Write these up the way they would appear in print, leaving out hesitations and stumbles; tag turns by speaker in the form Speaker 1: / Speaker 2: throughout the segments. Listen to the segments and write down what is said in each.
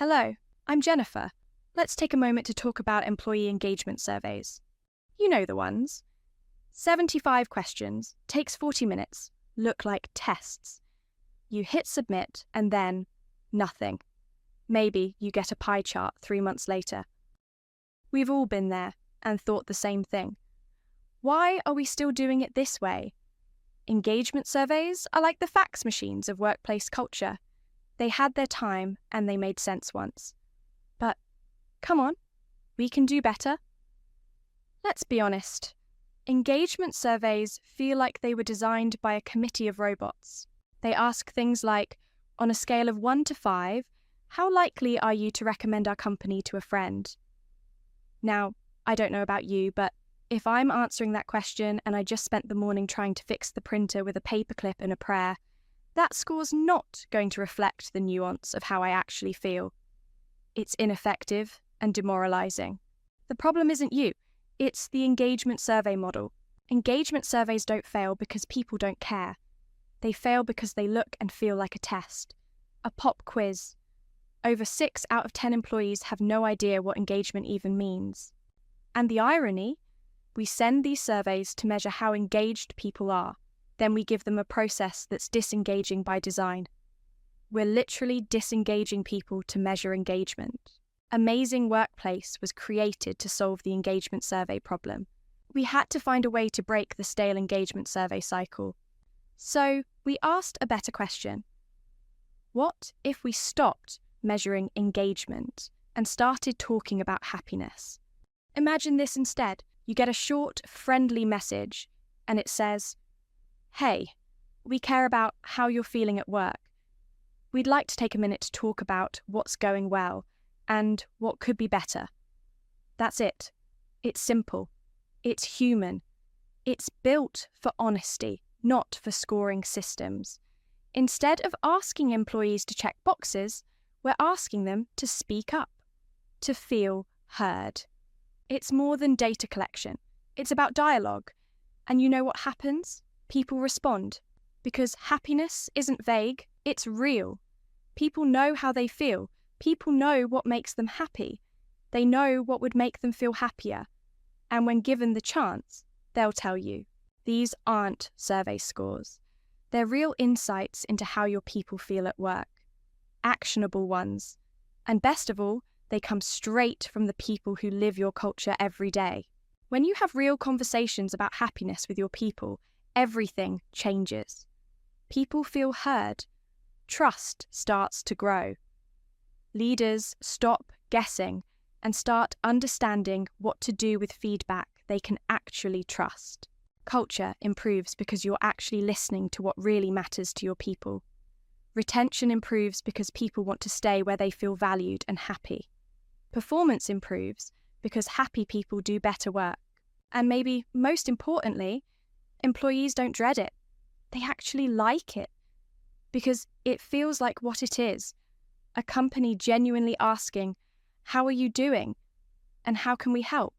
Speaker 1: Hello, I'm Jennifer. Let's take a moment to talk about employee engagement surveys. You know the ones. 75 questions, takes 40 minutes, look like tests. You hit submit and then nothing. Maybe you get a pie chart 3 months later. We've all been there and thought the same thing. Why are we still doing it this way? Engagement surveys are like the fax machines of workplace culture. They had their time and they made sense once. But come on, we can do better. Let's be honest. Engagement surveys feel like they were designed by a committee of robots. They ask things like, on a scale of 1 to 5, how likely are you to recommend our company to a friend? Now, I don't know about you, but if I'm answering that question and I just spent the morning trying to fix the printer with a paperclip and a prayer, that score's not going to reflect the nuance of how I actually feel. It's ineffective and demoralizing. The problem isn't you, it's the engagement survey model. Engagement surveys don't fail because people don't care. They fail because they look and feel like a test, a pop quiz. Over 6 out of 10 employees have no idea what engagement even means. And the irony? We send these surveys to measure how engaged people are. Then we give them a process that's disengaging by design. We're literally disengaging people to measure engagement. Amazing Workplace was created to solve the engagement survey problem. We had to find a way to break the stale engagement survey cycle. So we asked a better question. What if we stopped measuring engagement and started talking about happiness? Imagine this instead. You get a short, friendly message and it says, "Hey, we care about how you're feeling at work. We'd like to take a minute to talk about what's going well and what could be better." That's it. It's simple. It's human. It's built for honesty, not for scoring systems. Instead of asking employees to check boxes, we're asking them to speak up, to feel heard. It's more than data collection. It's about dialogue. And you know what happens? People respond. Because happiness isn't vague, it's real. People know how they feel. People know what makes them happy. They know what would make them feel happier. And when given the chance, they'll tell you. These aren't survey scores. They're real insights into how your people feel at work. Actionable ones. And best of all, they come straight from the people who live your culture every day. When you have real conversations about happiness with your people, everything changes. People feel heard. Trust starts to grow. Leaders stop guessing and start understanding what to do with feedback they can actually trust. Culture improves because you're actually listening to what really matters to your people. Retention improves because people want to stay where they feel valued and happy. Performance improves because happy people do better work. And maybe most importantly, employees don't dread it. They actually like it because it feels like what it is. A company genuinely asking, "How are you doing? And how can we help?"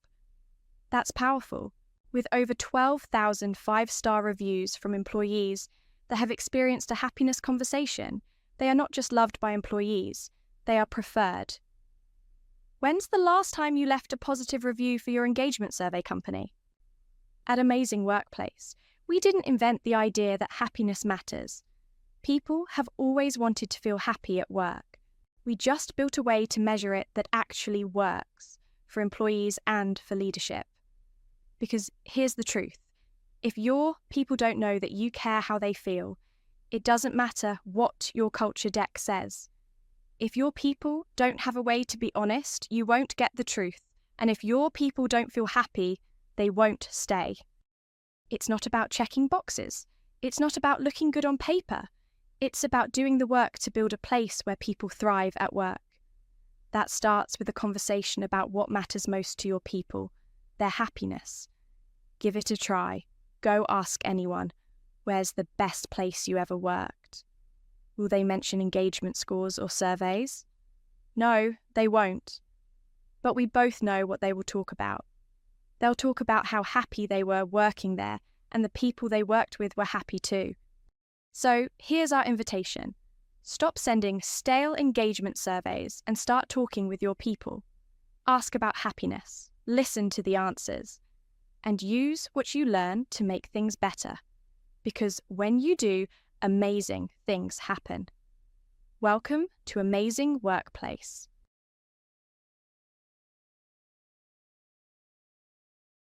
Speaker 1: That's powerful. With over 12,000 5-star reviews from employees that have experienced a happiness conversation, they are not just loved by employees, they are preferred. When's the last time you left a positive review for your engagement survey company? At Amazing Workplace, we didn't invent the idea that happiness matters. People have always wanted to feel happy at work. We just built a way to measure it that actually works for employees and for leadership. Because here's the truth. If your people don't know that you care how they feel, it doesn't matter what your culture deck says. If your people don't have a way to be honest, you won't get the truth. And if your people don't feel happy, they won't stay. It's not about checking boxes. It's not about looking good on paper. It's about doing the work to build a place where people thrive at work. That starts with a conversation about what matters most to your people, their happiness. Give it a try. Go ask anyone, where's the best place you ever worked? Will they mention engagement scores or surveys? No, they won't. But we both know what they will talk about. They'll talk about how happy they were working there and the people they worked with were happy too. So here's our invitation. Stop sending stale engagement surveys and start talking with your people. Ask about happiness, listen to the answers, and use what you learn to make things better. Because when you do, amazing things happen. Welcome to Amazing Workplace.